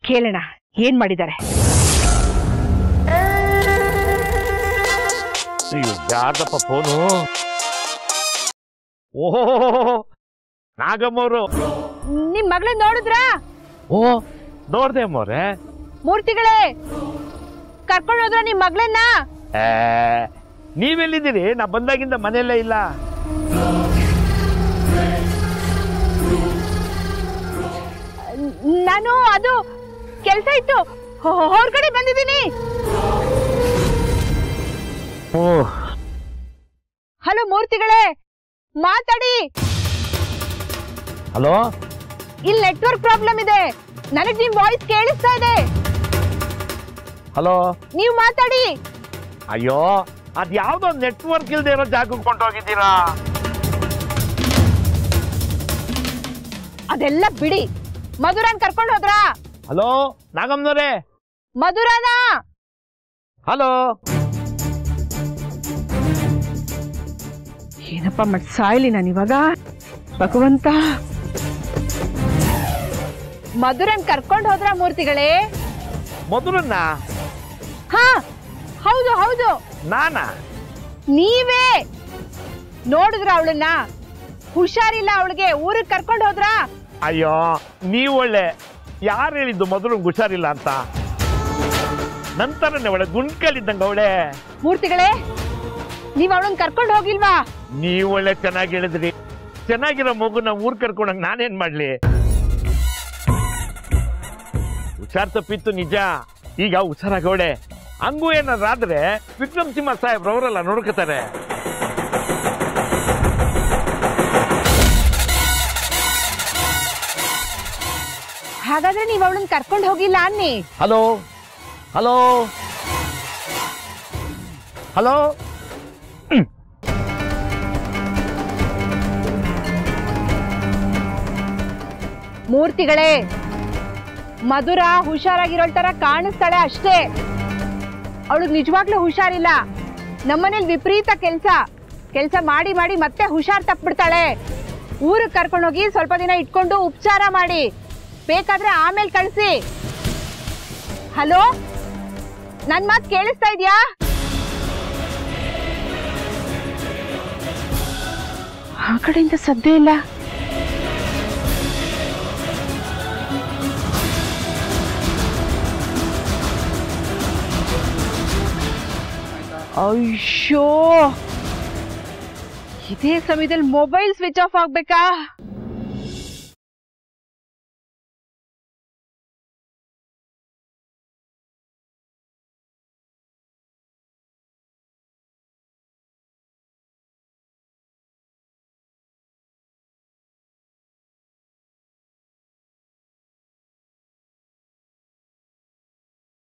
ಕೇಳೋಣ ಏನ್ ಮಾಡಿದ್ದಾರೆ. ಯಾರ್ದಪ್ಪ ಫೋನು? ಓಹೋ ನಾಗಮ್ಮವ್ರು. ನಿಮ್ ಮಗಳನ್ನ ನೋಡಿದ್ರಾ? ಓ ನೋಡ್ದೆ ಅಮ್ಮವ್ರೆ. ಮೂರ್ತಿಗಳೇ ಕರ್ಕೊಂಡು ಹೋದ್ರ ನಿಮ್ ಮಗಳನ್ನ? ನೀವೆಲ್ಲಿದ್ದೀರಿ? ನಾ ಬಂದಾಗಿಂದ ಮನೆಯಲ್ಲೇ ಇಲ್ಲ. ನಾನು ಅದು ಕೆಲಸ ಇತ್ತು ಹೊರಗಡೆ ಬಂದಿದ್ದೀನಿ. ಹಲೋ ಮೂರ್ತಿಗಳೇ ಮಾತಾಡಿ. ಹಲೋ, ಇಲ್ಲಿ ನೆಟ್ವರ್ಕ್ ಪ್ರಾಬ್ಲಮ್ ಇದೆ, ನನಗ್ ನಿಮ್ ವಾಯ್ಸ್ ಕೇಳಿಸ್ತಾ ಇದೆ. ಹಲೋ, ನೀವು ಮಾತಾಡಿ. ಅಯ್ಯೋ ಅದ್ ಯಾವ್ದೋ ನೆಟ್ವರ್ಕ್ ಇಲ್ದೇ ಇರೋ ಜಾಗಕ್ಕೆ ಕೊಂಡೋಗಿದ್ದೀರಾ? ಅದೆಲ್ಲ ಬಿಡಿ, ಮಧುರಾನ್ ಕರ್ಕೊಂಡು ಹೋದ್ರಾ? ಹಲೋ ನಾಗಮ್ಮನವರೇ. ಮಧುರಾನ? ಹಲೋ. ಏನಪ್ಪ ಮತ್ ಸಾಯ್ಲಿ ನಾನು ಇವಾಗ ಭಗವಂತ. ಮಧುರನ್ ಕರ್ಕೊಂಡು ಹೋದ್ರ ಮೂರ್ತಿಗಳೇ? ಮಧುರನ್ನ? ಹಾ ಹೌದು ಹೌದು. ನಾನಾ? ನೀವೇ. ನೋಡಿದ್ರ ಅವಳನ್ನ? ಹುಷಾರಿಲ್ಲ ಅವಳಿಗೆ, ಊರಿಗೆ ಕರ್ಕೊಂಡು ಹೋದ್ರ? ಅಯ್ಯೋ ನೀವ್ ಒಳ್ಳೆ. ಯಾರು ಹೇಳಿದ್ದು ಮಧುರಂಗ್ ಹುಷಾರಿಲ್ಲ ಅಂತ? ನಂತರನೇ ಒಳ್ಳೆ ಗುಂಡ್ಕಲ್ಲಿದ್ದಂಗ ಅವಳೆ. ಮೂರ್ತಿಗಳೇ ನೀವ್ ಅವಳನ್ನ ಕರ್ಕೊಂಡು ಹೋಗಿಲ್ವಾ? ನೀವ್ ಒಳ್ಳೆ ಚೆನ್ನಾಗಿ ಹೇಳಿದ್ರಿ. ಚೆನ್ನಾಗಿರೋ ಮಗುನ ಊರ್ ಕರ್ಕೊಂಡಂಗ್ ನಾನೇನ್ ಮಾಡ್ಲಿ? ಹುಷಾರ್ ತಪ್ಪಿತ್ತು ನಿಜ, ಈಗ ಹುಷಾರಾಗವಳೆ. ಹಂಗೂ ಏನಾದ್ರಾದ್ರೆ ವಿಕ್ರಮ್ ಸಿಂಹ ಸಾಹೇಬ್ರವರೆಲ್ಲ ನೋಡ್ಕೋತಾರೆ. ಹಾಗಾದ್ರೆ ನೀವ್ ಅವಳನ್ನ ಕರ್ಕೊಂಡು ಹೋಗಿಲ್ಲ ಅನ್ನಿ. Hello hello hello. ಮೂರ್ತಿಗಳೇ ಮಧುರ ಹುಷಾರಾಗಿರೋಳ್ ತರ ಕಾಣಿಸ್ತಾಳೆ ಅಷ್ಟೇ, ಅವಳಿಗೆ ನಿಜವಾಗ್ಲೂ ಹುಷಾರಿಲ್ಲ. ನಮ್ಮನೇಲಿ ವಿಪರೀತ ಕೆಲ್ಸ ಮಾಡಿ ಮಾಡಿ ಮತ್ತೆ ಹುಷಾರ್ ತಪ್ಪಿಬಿಡ್ತಾಳೆ. ಊರಿಗೆ ಕರ್ಕೊಂಡೋಗಿ ಸ್ವಲ್ಪ ದಿನ ಇಟ್ಕೊಂಡು ಉಪಚಾರ ಮಾಡಿ, ಬೇಕಾದ್ರೆ ಆಮೇಲೆ ಕಳಿಸಿ. ಹಲೋ, ನನ್ ಮಾತು ಕೇಳಿಸ್ತಾ ಇದ್ಯಾ? ಆ ಕಡೆಯಿಂದ ಸದ್ದೇ ಇಲ್ಲ. ಅಯ್ಯೋ, ಇದೇ ಸಮಯದಲ್ಲಿ ಮೊಬೈಲ್ ಸ್ವಿಚ್ ಆಫ್ ಆಗ್ಬೇಕಾ?